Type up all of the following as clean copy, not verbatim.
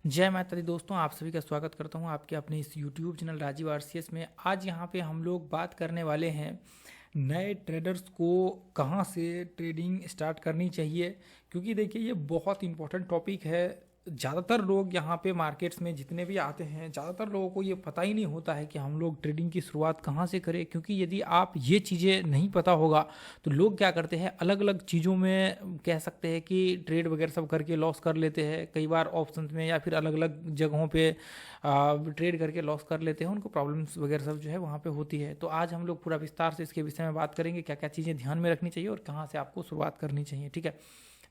जय माता दी दोस्तों, आप सभी का स्वागत करता हूं आपके अपने इस यूट्यूब चैनल राजीव आरसीएस में। आज यहां पे हम लोग बात करने वाले हैं नए ट्रेडर्स को कहां से ट्रेडिंग स्टार्ट करनी चाहिए, क्योंकि देखिए ये बहुत इंपॉर्टेंट टॉपिक है। ज़्यादातर लोग यहाँ पे मार्केट्स में जितने भी आते हैं, ज़्यादातर लोगों को ये पता ही नहीं होता है कि हम लोग ट्रेडिंग की शुरुआत कहाँ से करें। क्योंकि यदि आप ये चीज़ें नहीं पता होगा तो लोग क्या करते हैं, अलग अलग चीज़ों में कह सकते हैं कि ट्रेड वगैरह सब करके लॉस कर लेते हैं। कई बार ऑप्शंस में या फिर अलग अलग जगहों पे ट्रेड करके लॉस कर लेते हैं, उनको प्रॉब्लम्स वगैरह सब जो है वहाँ पे होती है। तो आज हम लोग पूरा विस्तार से इसके विषय में बात करेंगे, क्या क्या चीज़ें ध्यान में रखनी चाहिए और कहाँ से आपको शुरुआत करनी चाहिए। ठीक है,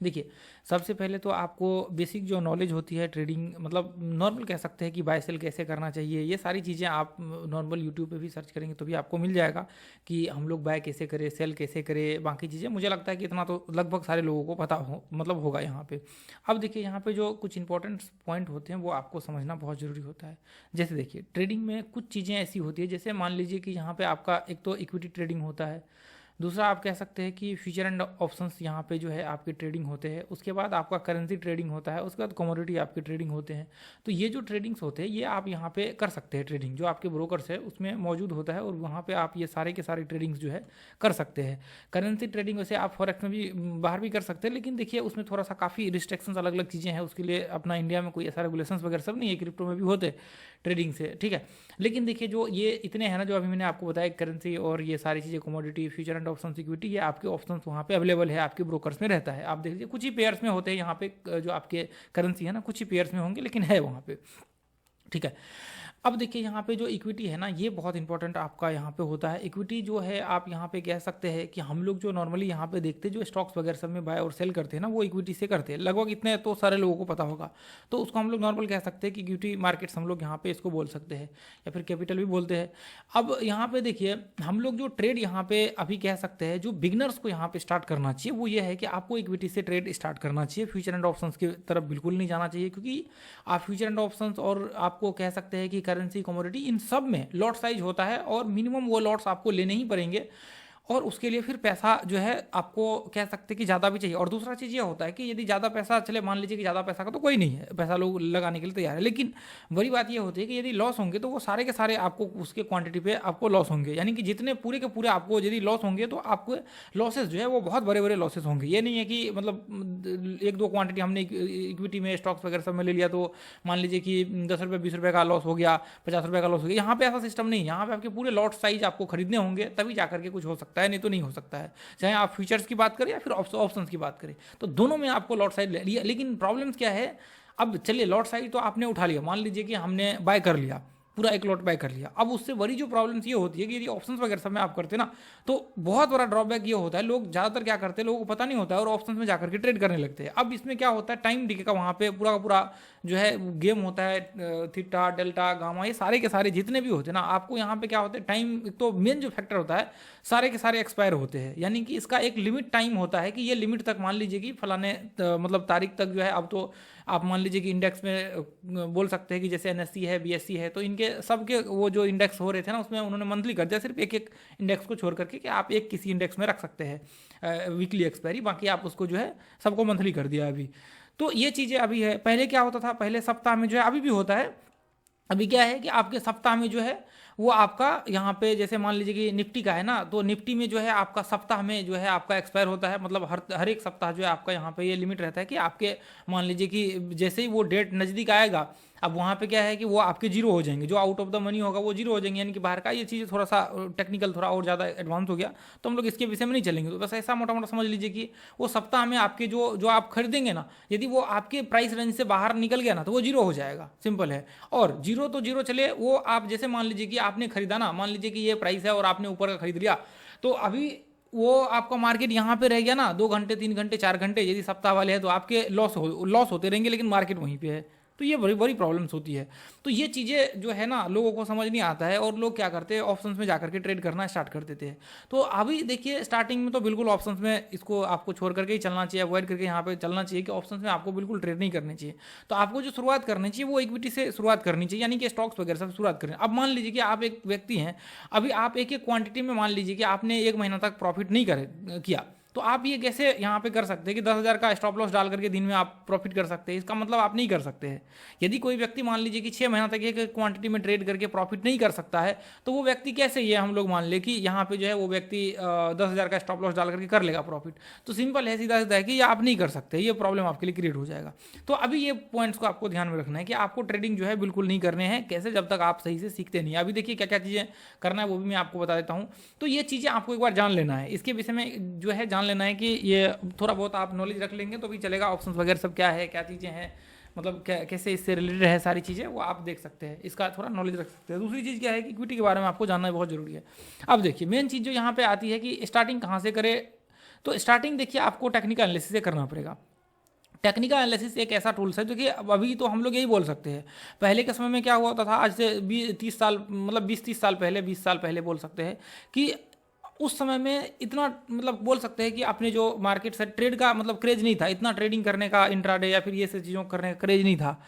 देखिए सबसे पहले तो आपको बेसिक जो नॉलेज होती है ट्रेडिंग, मतलब नॉर्मल कह सकते हैं कि बाय सेल कैसे करना चाहिए, ये सारी चीज़ें आप नॉर्मल यूट्यूब पे भी सर्च करेंगे तो भी आपको मिल जाएगा कि हम लोग बाय कैसे करें, सेल कैसे करें, बाकी चीज़ें। मुझे लगता है कि इतना तो लगभग सारे लोगों को पता हो, मतलब होगा यहाँ पे। अब देखिए यहाँ पे जो कुछ इंपॉर्टेंट पॉइंट होते हैं वो आपको समझना बहुत ज़रूरी होता है। जैसे देखिए ट्रेडिंग में कुछ चीज़ें ऐसी होती है, जैसे मान लीजिए कि यहाँ पे आपका एक तो इक्विटी ट्रेडिंग होता है, दूसरा आप कह सकते हैं कि फ्यूचर एंड ऑप्शंस यहाँ पे जो है आपके ट्रेडिंग होते हैं। उसके बाद आपका करेंसी ट्रेडिंग होता है, उसके बाद कमोडिटी आपके ट्रेडिंग होते हैं। तो ये जो ट्रेडिंग्स होते हैं ये आप यहाँ पे कर सकते हैं। ट्रेडिंग जो आपके ब्रोकर्स है उसमें मौजूद होता है और वहाँ पे आप ये सारे के सारे ट्रेडिंग्स जो है कर सकते हैं। करेंसी ट्रेडिंग वैसे आप फॉरेक्स में भी बाहर भी कर सकते हैं, लेकिन देखिए उसमें थोड़ा सा काफ़ी रिस्ट्रिक्शंस अलग अलग चीज़ें हैं। उसके लिए अपना इंडिया में कोई ऐसा रेगुलेशंस वगैरह सब नहीं है, क्रिप्टो में भी होते ट्रेडिंग से। ठीक है, लेकिन देखिए जो ये इतने हैं ना, जो अभी मैंने आपको बताया, करेंसी और ये सारी चीज़ें, commodity, future and option, security, ये आपके ऑप्शंस वहाँ पे अवेलेबल है, आपके ब्रोकर्स में रहता है। आप देख लीजिए कुछ ही पेयर्स में होते हैं यहाँ पे, जो आपके करेंसी है ना कुछ ही पेयर्स में होंगे, लेकिन है वहाँ पे। ठीक है, अब देखिए यहाँ पे जो इक्विटी है ना, ये बहुत इंपॉर्टेंट आपका यहाँ पे होता है। इक्विटी जो है आप यहाँ पे कह सकते हैं कि हम लोग जो नॉर्मली यहाँ पे देखते हैं, जो स्टॉक्स वगैरह सब में बाय और सेल करते हैं ना, वो इक्विटी से करते हैं। लगभग इतने तो सारे लोगों को पता होगा। तो उसको हम लोग नॉर्मल कह सकते हैं कि इक्विटी मार्केट्स हम लोग यहाँ पे इसको बोल सकते हैं, या फिर कैपिटल भी बोलते हैं। अब यहाँ पे देखिए हम लोग जो ट्रेड यहाँ पे अभी कह सकते हैं, जो बिगनर्स को यहाँ पे स्टार्ट करना चाहिए वो ये है कि आपको इक्विटी से ट्रेड स्टार्ट करना चाहिए। फ्यूचर एंड ऑप्शंस की तरफ बिल्कुल नहीं जाना चाहिए, क्योंकि आप फ्यूचर एंड ऑप्शंस और आपको कह सकते हैं कि करेंसी, कमोडिटी, इन सब में लॉट साइज होता है और मिनिमम वो लॉट्स आपको लेने ही पड़ेंगे। और उसके लिए फिर पैसा जो है आपको कह सकते हैं कि ज़्यादा भी चाहिए। और दूसरा चीज़ ये होता है कि यदि ज़्यादा पैसा, चले मान लीजिए कि ज़्यादा पैसा का तो कोई नहीं है, पैसा लोग लगाने के लिए तैयार है, लेकिन बड़ी बात ये होती है कि यदि लॉस होंगे तो वो सारे के सारे आपको उसके क्वांटिटी पे आपको लॉस होंगे। यानी कि जितने पूरे के पूरे आपको यदि लॉस होंगे तो आपको लॉसेस जो है वो बहुत बड़े बड़े लॉसेस होंगे। ये नहीं है कि मतलब एक दो क्वांटिटी हमने इक्विटी में, स्टॉक्स वगैरह सब में ले लिया तो मान लीजिए कि 10 रुपये 20 रुपये का लॉस हो गया, 50 रुपये का लॉस हो गया। यहाँ पे ऐसा सिस्टम नहीं है। यहाँ पे आपके पूरे लॉट साइज आपको खरीदने होंगे, तभी जाकर के कुछ हो सकता है, नहीं तो नहीं हो सकता है। चाहे आप फ्यूचर्स की बात करें या फिर ऑप्शंस की बात करें, तो दोनों में आपको लॉट साइज ले लिया। लेकिन प्रॉब्लम क्या है, अब चलिए लॉट साइज तो आपने उठा लिया, मान लीजिए कि हमने बाय कर लिया, पूरा एक लॉट बाय कर लिया। अब उससे बड़ी जो प्रॉब्लम्स ये होती है कि यदि ऑप्शंस वगैरह सब में आप करते ना, तो बहुत बड़ा ड्रॉबैक ये होता है, लोग ज़्यादातर क्या करते हैं, लोगों को पता नहीं होता है और ऑप्शंस में जाकर के ट्रेड करने लगते हैं। अब इसमें क्या होता है, टाइम टिकेगा वहाँ पे पूरा का पूरा जो है गेम होता है, थीटा, डेल्टा, गामा, ये सारे के सारे जितने भी होते हैं ना, आपको यहाँ पे क्या होता है, टाइम तो मेन जो फैक्टर होता है, सारे के सारे एक्सपायर होते हैं। यानी कि इसका एक लिमिट टाइम होता है कि ये लिमिट तक, मान लीजिए कि फलाने मतलब तारीख तक जो है, अब तो आप मान लीजिए कि इंडेक्स में बोल सकते हैं कि जैसे एनएससी है, बीएससी है, तो इनके सबके वो जो इंडेक्स हो रहे थे ना, उसमें उन्होंने मंथली कर दिया, सिर्फ एक एक इंडेक्स को छोड़ करके, कि आप एक किसी इंडेक्स में रख सकते हैं वीकली एक्सपायरी, बाकी आप उसको जो है सबको मंथली कर दिया अभी। तो ये चीज़ें अभी है। पहले क्या होता था, पहले सप्ताह में जो है, अभी भी होता है, अभी क्या है कि आपके सप्ताह में जो है वो आपका यहाँ पे, जैसे मान लीजिए कि निफ्टी का है ना, तो निफ्टी में जो है आपका सप्ताह में जो है आपका एक्सपायर होता है। मतलब हर एक सप्ताह जो है आपका यहाँ पे ये लिमिट रहता है कि आपके, मान लीजिए कि जैसे ही वो डेट नज़दीक आएगा, अब वहाँ पे क्या है कि वो आपके जीरो हो जाएंगे, जो आउट ऑफ द मनी होगा वो जीरो हो जाएंगे, यानी कि बाहर का। ये चीज़ थोड़ा सा टेक्निकल, थोड़ा और ज़्यादा एडवांस हो गया, तो हम लोग इसके विषय में नहीं चलेंगे। तो बस ऐसा मोटा मोटा समझ लीजिए कि वो सप्ताह में आपके जो जो आप खरीदेंगे ना, यदि वो आपके प्राइस रेंज से बाहर निकल गया ना, तो वो जीरो हो जाएगा, सिंपल है। और जीरो तो जीरो चले, वो आप जैसे मान लीजिए कि आपने खरीदा ना, मान लीजिए कि ये प्राइस है और आपने ऊपर का खरीद लिया, तो अभी वो आपका मार्केट यहाँ पे रह गया ना 2 घंटे 3 घंटे 4 घंटे, यदि सप्ताह वाले हैं तो आपके लॉस होते रहेंगे, लेकिन मार्केट वहीं पे है। तो ये बड़ी बड़ी प्रॉब्लम्स होती है। तो ये चीज़ें जो है ना, लोगों को समझ नहीं आता है और लोग क्या करते हैं, ऑप्शंस में जाकर के ट्रेड करना स्टार्ट कर देते हैं। तो अभी देखिए स्टार्टिंग में तो बिल्कुल ऑप्शंस में इसको आपको छोड़ करके ही चलना चाहिए, अवॉइड करके यहाँ पे चलना चाहिए कि ऑप्शंस में आपको बिल्कुल ट्रेड नहीं करनी चाहिए। तो आपको जो शुरुआत करनी चाहिए वो इक्विटी से शुरुआत करनी चाहिए, यानी कि स्टॉक्स वगैरह से शुरुआत करें। अब मान लीजिए कि आप एक व्यक्ति हैं, अभी आप एक एक क्वांटिटी में मान लीजिए कि आपने 1 महीना तक प्रॉफिट नहीं किया, तो आप ये कैसे यहाँ पे कर सकते हैं कि 10,000 का स्टॉप लॉस डाल करके दिन में आप प्रॉफिट कर सकते हैं? इसका मतलब आप नहीं कर सकते हैं। यदि कोई व्यक्ति मान लीजिए कि 6 महीना तक एक क्वांटिटी में ट्रेड करके प्रॉफिट नहीं कर सकता है, तो वो व्यक्ति कैसे, ये हम लोग मान ले कि यहाँ पे जो है वो व्यक्ति 10,000 का स्टॉप लॉस डाल करके कर लेगा प्रॉफिट? तो सिंपल है, सीधा सीधा है कि ये आप नहीं कर सकते, ये प्रॉब्लम आपके लिए क्रिएट हो जाएगा। तो अभी ये पॉइंट्स को आपको ध्यान में रखना है कि आपको ट्रेडिंग जो है बिल्कुल नहीं करने हैं। कैसे? जब तक आप सही से सीखते नहीं। अभी देखिए क्या क्या चीज़ें करना है वो भी मैं आपको बता देता हूँ। तो ये चीज़ें आपको एक बार जान लेना है, इसके विषय में जो है जान लेना है कि ये थोड़ा बहुत आप नॉलेज रख लेंगे तो भी चलेगा। ऑप्शंस वगैरह सब क्या है, क्या चीज़ें हैं, मतलब क्या कैसे इससे रिलेटेड है, सारी चीज़ें वो आप देख सकते हैं, इसका थोड़ा नॉलेज रख सकते हैं। दूसरी चीज़ क्या है कि इक्विटी के बारे में आपको जानना बहुत जरूरी है। अब देखिए मेन चीज़ जो यहाँ पे आती है कि स्टार्टिंग कहाँ से करें। तो स्टार्टिंग देखिए आपको टेक्निकल एनालिसिस से करना पड़ेगा। टेक्निकल एनालिसिस एक ऐसा टूल्स है जो कि अभी तो हम लोग यही बोल सकते हैं। पहले के समय में क्या हुआ होता था, आज से 20-30 साल, मतलब 20-30 साल पहले, 20 साल पहले बोल सकते हैं कि उस समय में इतना, मतलब बोल सकते हैं कि अपने जो मार्केट से ट्रेड का मतलब क्रेज नहीं था, इतना ट्रेडिंग करने का, इंट्राडे या फिर ये सब चीज़ों करने का क्रेज नहीं था।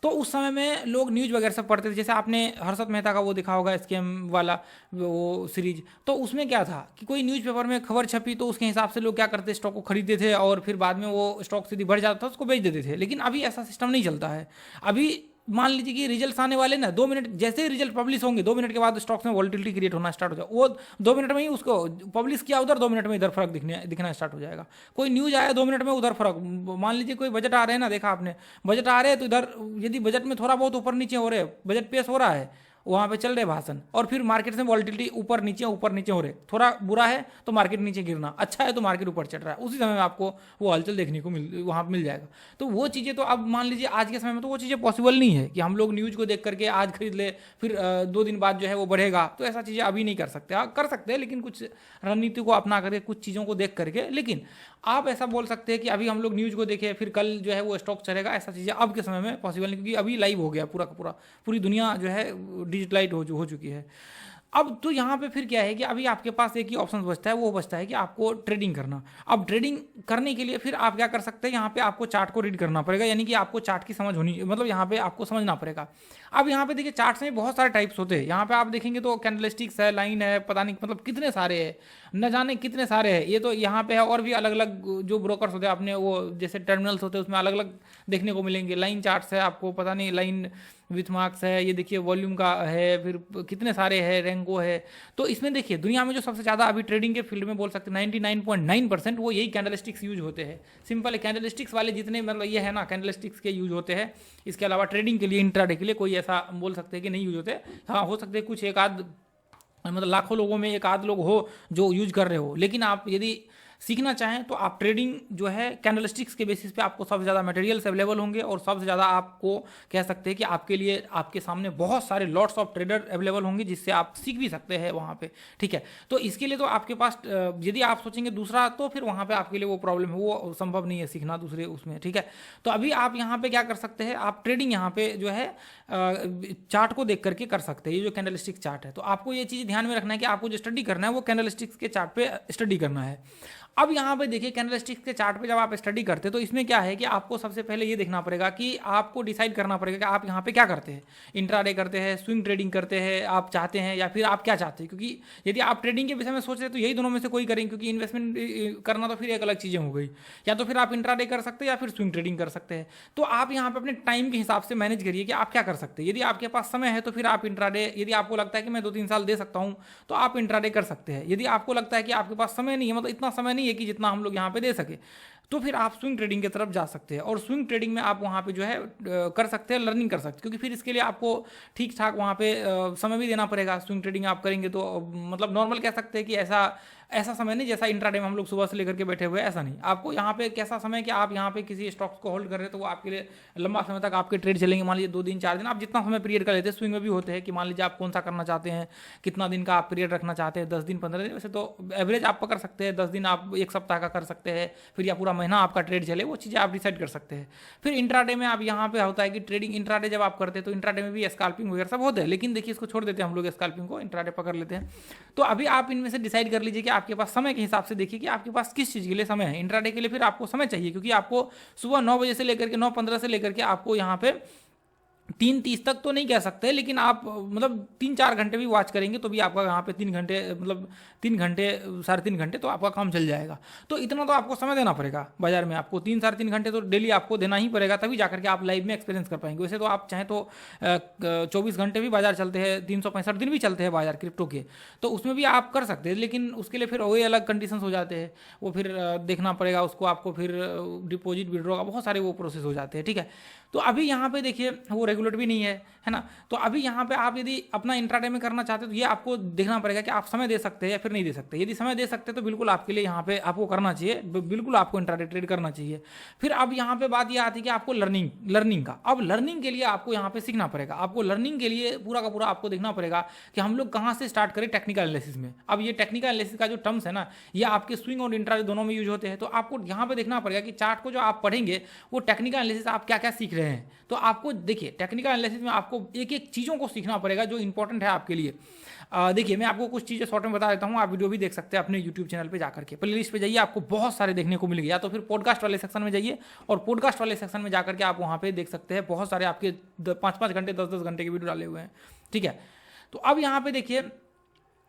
तो उस समय में लोग न्यूज़ वगैरह सब पढ़ते थे। जैसे आपने हर्षद मेहता का वो देखा होगा स्कैम वाला वो सीरीज, तो उसमें क्या था कि कोई न्यूज़पेपर में खबर छपी तो उसके हिसाब से लोग क्या करते, स्टॉक को खरीदते थे और फिर बाद में वो स्टॉक सीधी बढ़ जाता था, उसको बेच देते थे। लेकिन अभी ऐसा सिस्टम नहीं चलता है। अभी मान लीजिए कि रिजल्ट्स आने वाले ना, 2 मिनट जैसे ही रिजल्ट पब्लिश होंगे, 2 मिनट के बाद स्टॉक्स में वॉलिटिलिटी क्रिएट होना स्टार्ट हो जाए। वो 2 मिनट में ही उसको पब्लिश किया उधर, 2 मिनट में इधर फर्क दिखना स्टार्ट हो जाएगा। कोई न्यूज़ आया 2 मिनट में उधर फर्क, मान लीजिए कोई बजट आ रहे हैं ना, देखा आपने बजट आ रहे हैं तो इधर यदि बजट में थोड़ा बहुत ऊपर नीचे हो रहे, बजट पेश हो रहा है, वहाँ पे चल रहे भाषण, और फिर मार्केट से वॉलिटिलिटी ऊपर नीचे हो रहे, थोड़ा बुरा है तो मार्केट नीचे गिरना, अच्छा है तो मार्केट ऊपर चढ़ रहा है, उसी समय में आपको वो हलचल देखने को वहाँ मिल जाएगा। तो वो चीज़ें तो अब मान लीजिए आज के समय में तो वो चीज़ें पॉसिबल नहीं है कि हम लोग न्यूज़ को देख करके आज खरीद ले फिर 2 दिन बाद जो है वो बढ़ेगा। तो ऐसा चीज़ें अभी नहीं कर सकते। हाँ कर सकते हैं, लेकिन कुछ रणनीति को अपना करके, कुछ चीज़ों को देख करके। लेकिन आप ऐसा बोल सकते हैं कि अभी हम लोग न्यूज़ को देखें फिर कल जो है वो स्टॉक चलेगा, ऐसा चीज़ें अब के समय में पॉसिबल नहीं, क्योंकि अभी लाइव हो गया पूरा का पूरा, पूरी दुनिया जो है डिजिटलाइज हो चुकी है। अब तो यहाँ पे फिर क्या है कि अभी आपके पास एक ही ऑप्शन बचता है, वो बचता है कि आपको ट्रेडिंग करना। अब ट्रेडिंग करने के लिए फिर आप क्या कर सकते हैं, यहाँ पे आपको चार्ट को रीड करना पड़ेगा, यानी कि आपको चार्ट की समझ होनी, मतलब यहाँ पे आपको समझना पड़ेगा। अब यहाँ पे देखिए चार्ट्स में बहुत सारे टाइप्स होते हैं। यहाँ पे आप देखेंगे तो कैंडलस्टिक्स है, लाइन है, पता नहीं मतलब कितने सारे हैं, न जाने कितने सारे हैं। ये तो यहाँ पे है, और भी अलग अलग जो ब्रोकर्स होते हैं अपने वो जैसे टर्मिनल्स होते हैं उसमें अलग अलग देखने को मिलेंगे। लाइन चार्ट्स है, आपको पता नहीं लाइन विथ मार्क्स है, ये देखिए वॉल्यूम का है, फिर कितने सारे हैं, रेंको है। तो इसमें देखिए दुनिया में जो सबसे ज़्यादा अभी ट्रेडिंग के फील्ड में बोल सकते हैं 99.9% वो यही कैंडलस्टिक्स यूज होते हैं। सिंपल है, कैंडलस्टिक्स वाले जितने मतलब ये है ना, कैंडलस्टिक्स के यूज होते हैं। इसके अलावा ट्रेडिंग के लिए, इंट्राडे के लिए कोई ऐसा बोल सकते हैं कि नहीं यूज होते। हाँ हो सकते हैं कुछ एक आध, मतलब लाखों लोगों में एक आध लोग हो जो यूज कर रहे हो। लेकिन आप यदि सीखना चाहें तो आप ट्रेडिंग जो है कैंडलस्टिक्स के बेसिस पे आपको सबसे ज़्यादा मटेरियल्स अवेलेबल होंगे, और सबसे ज़्यादा आपको कह सकते हैं कि आपके लिए आपके सामने बहुत सारे लॉट्स ऑफ ट्रेडर अवेलेबल होंगे जिससे आप सीख भी सकते हैं वहाँ पे। ठीक है, तो इसके लिए तो आपके पास यदि आप सोचेंगे दूसरा तो फिर वहाँ पर आपके लिए वो प्रॉब्लम है, वो संभव नहीं है सीखना दूसरे उसमें। ठीक है, तो अभी आप यहाँ पर क्या कर सकते हैं, आप ट्रेडिंग यहाँ पे जो है चार्ट को देख करके कर सकते हैं। ये जो कैंडलस्टिक चार्ट है, तो आपको ये चीज़ ध्यान में रखना है कि आपको जो स्टडी करना है वो कैंडलस्टिक्स के चार्ट पे स्टडी करना है। अब यहाँ पे देखिए कैंडलस्टिक्स के चार्ट पे जब आप स्टडी करते हैं तो इसमें क्या है कि आपको सबसे पहले ये देखना पड़ेगा कि आपको डिसाइड करना पड़ेगा कि आप यहाँ पे क्या करते हैं। इंट्राडे करते हैं, स्विंग ट्रेडिंग करते हैं आप चाहते हैं, या फिर आप क्या चाहते हैं। क्योंकि यदि आप ट्रेडिंग के विषय में सोच रहे हैं तो यही दोनों में से कोई करेंगे, क्योंकि इन्वेस्टमेंट करना तो फिर एक अलग चीज़ें हो गई। या तो फिर आप इंट्राडे कर सकते हैं या फिर स्विंग ट्रेडिंग कर सकते हैं। तो आप यहाँ पे अपने टाइम के हिसाब से मैनेज करिए कि आप क्या कर सकते हैं। यदि आपके पास समय है तो फिर आप इंट्राडे, यदि आपको लगता है कि मैं 2-3 साल दे सकता हूँ तो आप इंट्राडे कर सकते हैं। यदि आपको लगता है कि आपके पास समय नहीं है, मतलब इतना समय नहीं है कि जितना हम लोग यहाँ पे दे सके, तो फिर आप स्विंग ट्रेडिंग की तरफ जा सकते हैं। और स्विंग ट्रेडिंग में आप वहाँ पे जो है कर सकते हैं, लर्निंग कर सकते हैं, क्योंकि फिर इसके लिए आपको ठीक ठाक वहाँ पे समय भी देना पड़ेगा। स्विंग ट्रेडिंग आप करेंगे तो मतलब नॉर्मल कह सकते हैं कि ऐसा समय नहीं जैसा इंट्राडे में हम लोग सुबह से लेकर के बैठे हुए, ऐसा नहीं। आपको यहाँ पे कैसा समय कि आप यहाँ पे किसी स्टॉक्स को होल्ड कर रहे हैं तो वो आपके लिए लंबा समय तक आपके ट्रेड चलेंगे। मान लीजिए 2 दिन 4 दिन, आप जितना समय पीरियड का लेते हैं। स्विंग में भी होते हैं कि मान लीजिए आप कौन सा करना चाहते हैं, कितना दिन का आप पीरियड रखना चाहते हैं, 10 दिन 15 दिन। वैसे तो एवरेज आप पकड़ सकते हैं 10 दिन, आप 1 सप्ताह का कर सकते हैं, फिर या पूरा महीना आपका ट्रेड चले, वो चीज़ें आप डिसाइड कर सकते हैं। फिर इंट्राडे में आप यहाँ पे होता है कि ट्रेडिंग इंट्राडे जब आप करते हैं तो इंट्राडे में भी स्कैल्पिंग वगैरह सब होते हैं, लेकिन देखिए इसको छोड़ देते हैं हम लोग, स्कैल्पिंग को इंट्राडे पकड़ लेते हैं। तो अभी आप इनमें से डिसाइड कर लीजिए कि आपके पास समय के हिसाब से देखिए कि आपके पास किस चीज़ के लिए समय है। इंट्राडे के लिए फिर आपको समय चाहिए, क्योंकि आपको सुबह 9 बजे से लेकर के 9:15 से लेकर के आपको यहाँ पे 3:30 तक तो नहीं कह सकते, लेकिन आप मतलब 3-4 घंटे भी वॉच करेंगे तो भी आपका यहाँ पे 3 घंटे, मतलब 3 घंटे 3.5 घंटे तो आपका काम चल जाएगा। तो इतना तो आपको समय देना पड़ेगा बाजार में, आपको 3-3.5 घंटे तो डेली आपको देना ही पड़ेगा, तभी जाकर के आप लाइव में एक्सपीरियंस कर पाएंगे। वैसे तो आप चाहें तो 24 घंटे भी बाजार चलते हैं, 365 दिन भी चलते हैं बाजार क्रिप्टो के, तो उसमें भी आप कर सकते हैं, लेकिन उसके लिए फिर वही अलग कंडीशंस हो जाते हैं, वो फिर देखना पड़ेगा उसको, आपको फिर डिपॉजिट विड्रॉ का बहुत सारे वो प्रोसेस हो जाते हैं, ठीक है। तो अभी यहाँ पे देखिए वो रेगुलेट भी नहीं है ना। तो अभी यहाँ पे आप यदि अपना इंट्राडे में करना चाहते हो तो ये आपको देखना पड़ेगा कि आप समय दे सकते हैं या फिर नहीं दे सकते। यदि समय दे सकते हैं तो बिल्कुल आपके लिए यहाँ पे आपको करना चाहिए, बिल्कुल आपको इंट्राडे ट्रेड करना चाहिए। फिर अब यहाँ पे बात ये आती है कि आपको लर्निंग का, अब लर्निंग के लिए आपको यहाँ पे सीखना पड़ेगा। आपको लर्निंग के लिए पूरा का पूरा आपको देखना पड़ेगा कि हम लोग कहाँ से स्टार्ट करें टेक्निकल एनालिसिस में। अब ये टेक्निकल एनालिसिस का जो टर्म्स है ना, ये आपके स्विंग और इंट्राडे दोनों में यूज होते हैं। तो आपको यहाँ पे देखना पड़ेगा कि चार्ट को जो आप पढ़ेंगे वो टेक्निकल एनालिसिस आप क्या क्या सीख रहे हैं। तो आपको देखिए टेक्निकल एनालिसिस में आपको एक एक चीज़ों को सीखना पड़ेगा जो इंपॉर्टेंट है आपके लिए। देखिए मैं आपको कुछ चीज़ें शॉर्ट में बता देता हूँ, आप वीडियो भी देख सकते हैं अपने यूट्यूब चैनल पे जाकर के। प्लेलिस्ट पे जाइए, आपको बहुत सारे देखने को मिलेंगे, या तो फिर पॉडकास्ट वाले सेक्शन में जाइए और पॉडकास्ट वाले सेक्शन में जाकर के आप वहाँ पे देख सकते हैं, बहुत सारे आपके 5-5 घंटे 10-10 घंटे के वीडियो डाले हुए हैं, ठीक है। तो अब यहाँ पे देखिए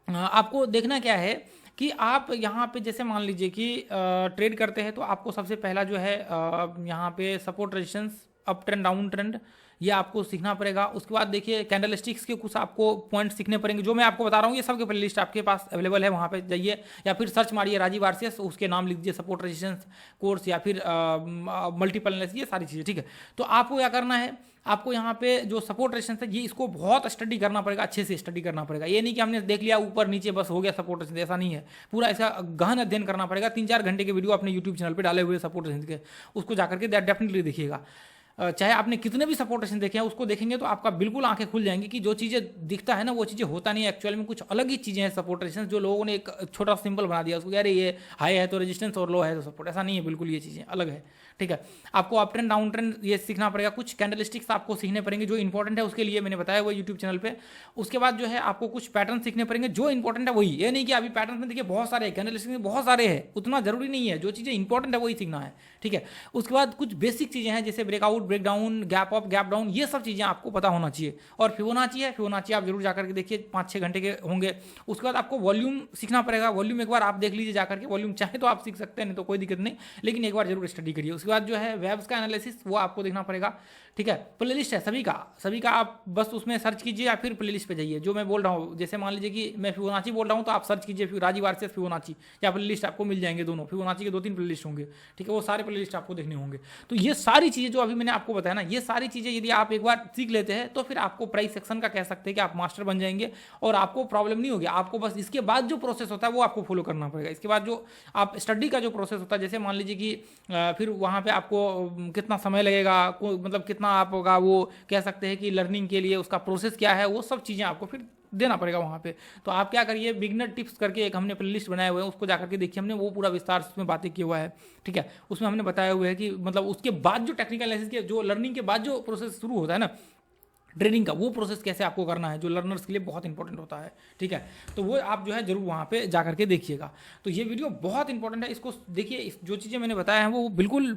आपको देखना क्या है कि आप यहाँ पे जैसे मान लीजिए कि ट्रेड करते हैं तो आपको सबसे पहला जो है यहाँ पे support resistance, up trend down trend, ये आपको सीखना पड़ेगा। उसके बाद देखिए कैंडल स्टिक्स के कुछ आपको पॉइंट सीखने पड़ेंगे, जो मैं आपको बता रहा हूँ ये सबके प्ले लिस्ट आपके पास अवेलेबल है, वहाँ पे जाइए या फिर सर्च मारिए राजीव आरसीएस, उसके नाम लिख दीजिए सपोर्ट रेजिस्टेंस कोर्स या फिर मल्टीपल एनालिसिस, ये सारी चीज़ें, ठीक है। तो आपको क्या करना है, आपको यहाँ पे जो सपोर्ट रेजिस्टेंस है ये इसको बहुत स्टडी करना पड़ेगा, अच्छे से स्टडी करना पड़ेगा। ये नहीं कि हमने देख लिया ऊपर नीचे बस हो गया सपोर्ट रेजिस्टेंस, ऐसा नहीं है, पूरा ऐसा गहन अध्ययन करना पड़ेगा। 3-4 घंटे के वीडियो अपने यूट्यूब चैनल पर डाले हुए सपोर्ट रेजिस्टेंस के, उसको जाकर के डेफिनेटली देखिएगा। चाहे आपने कितने भी सपोर्ट रेजिस्टेंस देखे हैं उसको देखेंगे तो आपका बिल्कुल आंखें खुल जाएंगी कि जो चीज़ें दिखता है ना वो चीज़ें होता नहीं है, एक्चुअल में कुछ अलग ही चीज़ें हैं सपोर्ट रेजिस्टेंस, जो लोगों ने एक छोटा सिंपल बना दिया उसको, अरे ये हाई है तो रेजिस्टेंस और लो है तो सपोर्ट, ऐसा नहीं है, बिल्कुल ये चीज़ें अलग है, ठीक है। आपको अप ट्रेंड डाउन ट्रेंड ये सीखना पड़ेगा, कुछ कैंडलस्टिक्स आपको सीखने पड़ेंगे जो इंपॉर्टेंट है, उसके लिए मैंने बताया हुआ यूट्यूब चैनल पे। उसके बाद जो है आपको कुछ पैटर्न सीखने पड़ेंगे जो इंपॉर्टेंट है वही, ये नहीं कि अभी पैटर्न में देखिए बहुत सारे हैं, कैंडलस्टिक्स में बहुत सारे हैं, उतना जरूरी नहीं है, जो चीज़ें इंपॉर्टेंट है वही सीखना है, ठीक है। उसके बाद कुछ बेसिक चीज़ें हैं जैसे breakout, breakdown, gap up, gap down, ये सब चीज़ें आपको पता होना चाहिए। और फिबोनाची है, फिबोनाची आप जरूर जाकर के देखिए, 5-6 घंटे के होंगे। उसके बाद आपको वॉल्यूम सीखना पड़ेगा, वॉल्यूम एक बार आप देख लीजिए जाकर के, वॉल्यूम चाहे तो आप सीख सकते हैं, नहीं तो कोई दिक्कत नहीं, लेकिन एक बार जरूर स्टडी करिए। उसके बाद जो है वेब्स का एनालिसिस वो आपको देखना पड़ेगा, ठीक है। प्लेलिस्ट है सभी का आप बस उसमें सर्च कीजिए या फिर प्लेलिस्ट पे जाइए, जो मैं बोल रहा हूँ, जैसे मान लीजिए कि मैं फिबोनाची बोल रहा हूँ तो आप सर्च कीजिए राजीव आरसीएस फिबोनाची, या प्लेलिस्ट आपको मिल जाएंगे, दोनों फिबोनाची के 2-3 प्लेलिस्ट होंगे, ठीक है, वो सारे प्लेलिस्ट आपको देखने होंगे। तो ये सारी चीज़ें जो अभी मैंने आपको बताया ना, ये सारी चीज़ें यदि आप एक बार सीख लेते हैं तो फिर आपको प्राइस सेक्शन का कह सकते हैं कि आप मास्टर बन जाएंगे और आपको प्रॉब्लम नहीं होगी। आपको बस इसके बाद जो प्रोसेस होता है वो आपको फॉलो करना पड़ेगा। इसके बाद जो आप स्टडी का जो प्रोसेस होता है, जैसे मान लीजिए कि फिर वहाँ पे आपको कितना समय लगेगा, मतलब कितना आपका वो कह सकते हैं कि लर्निंग के लिए उसका प्रोसेस क्या है, वो सब चीज़ें आपको फिर देना पड़ेगा वहाँ पे। तो आप क्या करिए, बिगनर टिप्स करके एक हमने प्लेलिस्ट बनाए हुए हैं, उसको जाकर के देखिए, हमने वो पूरा विस्तार से उसमें बातें किया हुआ है, ठीक है। उसमें हमने बताया हुआ है कि मतलब उसके बाद जो टेक्निकल एनालिसिस के जो लर्निंग के बाद जो प्रोसेस शुरू होता है ना ट्रेनिंग का, वो प्रोसेस कैसे आपको करना है, जो लर्नर्स के लिए बहुत इंपॉर्टेंट होता है, ठीक है। तो वो आप जो है जरूर वहाँ पे जाकर के देखिएगा। तो ये वीडियो बहुत इंपॉर्टेंट है, इसको देखिए, जो चीज़ें मैंने बताया है वो बिल्कुल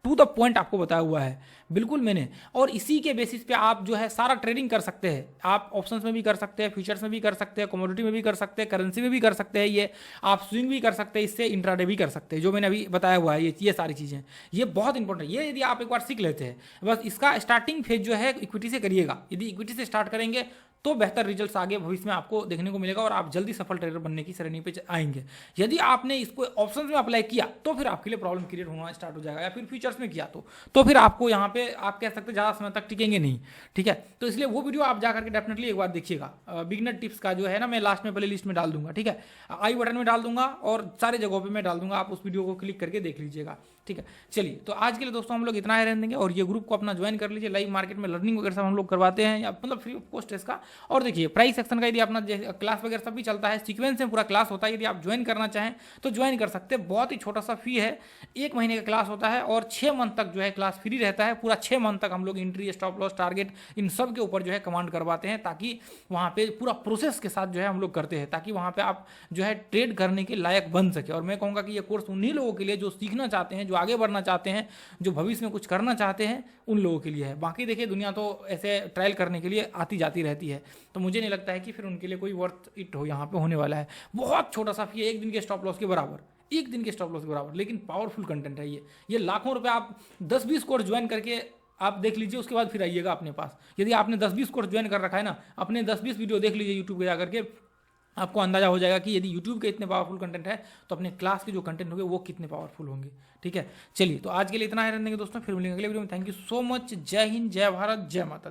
टू द पॉइंट आपको बताया हुआ है, बिल्कुल मैंने, और इसी के बेसिस पे आप जो है सारा ट्रेडिंग कर सकते हैं। आप ऑप्शंस में भी कर सकते हैं, फ्यूचर्स में भी कर सकते हैं, कमोडिटी में भी कर सकते हैं, करेंसी में भी कर सकते हैं, ये आप स्विंग भी कर सकते हैं, इससे इंट्राडे भी कर सकते हैं, जो मैंने अभी बताया हुआ है, ये सारी चीज़ें, ये बहुत इंपॉर्टेंट है। ये यदि आप एक बार सीख लेते हैं, बस इसका स्टार्टिंग फेज जो है इक्विटी से करिएगा। यदि इक्विटी से स्टार्ट करेंगे तो बेहतर रिजल्ट्स आगे भविष्य में आपको देखने को मिलेगा और आप जल्दी सफल ट्रेडर बनने की श्रेणी पे आएंगे। यदि आपने इसको ऑप्शंस में अप्लाई किया तो फिर आपके लिए प्रॉब्लम क्रिएट होना स्टार्ट हो जाएगा, या फिर फ्यूचर्स में किया तो फिर आपको यहाँ पे आप कह सकते हैं ज़्यादा समय तक टिकेंगे नहीं, ठीक है। तो इसलिए वो वीडियो आप जाकर के डेफिनेटली एक बार देखिएगा। बिगनर टिप्स का जो है ना, मैं लास्ट में प्ले लिस्ट में डाल दूंगा, ठीक है, आई बटन में डाल दूंगा और सारे जगहों पर मैं डाल दूंगा, आप उस वीडियो को क्लिक करके देख लीजिएगा, ठीक है। चलिए, तो आज के लिए दोस्तों हम लोग इतना ही रहने देंगे, और ये ग्रुप को अपना ज्वाइन कर लीजिए। लाइव मार्केट में लर्निंग वगैरह सब हम लोग करवाते हैं, या मतलब फ्री ऑफ कॉस्ट है इसका। और देखिए प्राइस सेक्शन का यदि अपना क्लास वगैरह सब भी चलता है, सीक्वेंस में पूरा क्लास होता है, यदि आप ज्वाइन करना चाहें तो ज्वाइन कर सकते हैं। बहुत ही छोटा सा फी है, 1 महीने का क्लास होता है और 6 मंथ तक जो है क्लास फ्री रहता है। पूरा 6 मंथ तक हम लोग एंट्री, स्टॉप लॉस, टारगेट, इन सब के ऊपर जो है कमांड करवाते हैं, ताकि वहाँ पे पूरा प्रोसेस के साथ जो है हम लोग करते हैं, ताकि वहाँ पे आप जो है ट्रेड करने के लायक बन सके। और मैं कहूँगा कि ये कोर्स उन्हीं लोगों के लिए जो सीखना चाहते हैं, जो आगे बढ़ना चाहते हैं, जो भविष्य में कुछ करना चाहते हैं, उन लोगों के लिए है। बाकी देखिए दुनिया तो ऐसे ट्रायल करने के लिए आती जाती रहती है, तो मुझे नहीं लगता है कि फिर उनके लिए कोई वर्थ इट हो यहाँ पे होने वाला है। बहुत छोटा सा फी है, 1 दिन के स्टॉप लॉस के बराबर, 1 दिन के स्टॉप लॉस के बराबर, लेकिन पावरफुल कंटेंट है ये लाखों रुपए आप 10-20 कोर्स ज्वाइन करके आप देख लीजिए, उसके बाद फिर आइएगा अपने पास। यदि आपने 10-20 कोर्स ज्वाइन कर रखा है ना, अपने 10-20 वीडियो देख लीजिए यूट्यूब पे जाकर के, आपको अंदाजा हो जाएगा कि यदि यूट्यूब के इतने पावरफुल कंटेंट है तो अपने क्लास के जो कंटेंट होंगे वो कितने पावरफुल होंगे। ठीक है, चलिए तो आज के लिए इतना है रहने के दोस्तों, फिर मिलेंगे अगले वीडियो में। थैंक यू सो मच, जय हिंद, जय भारत, जय माता दी।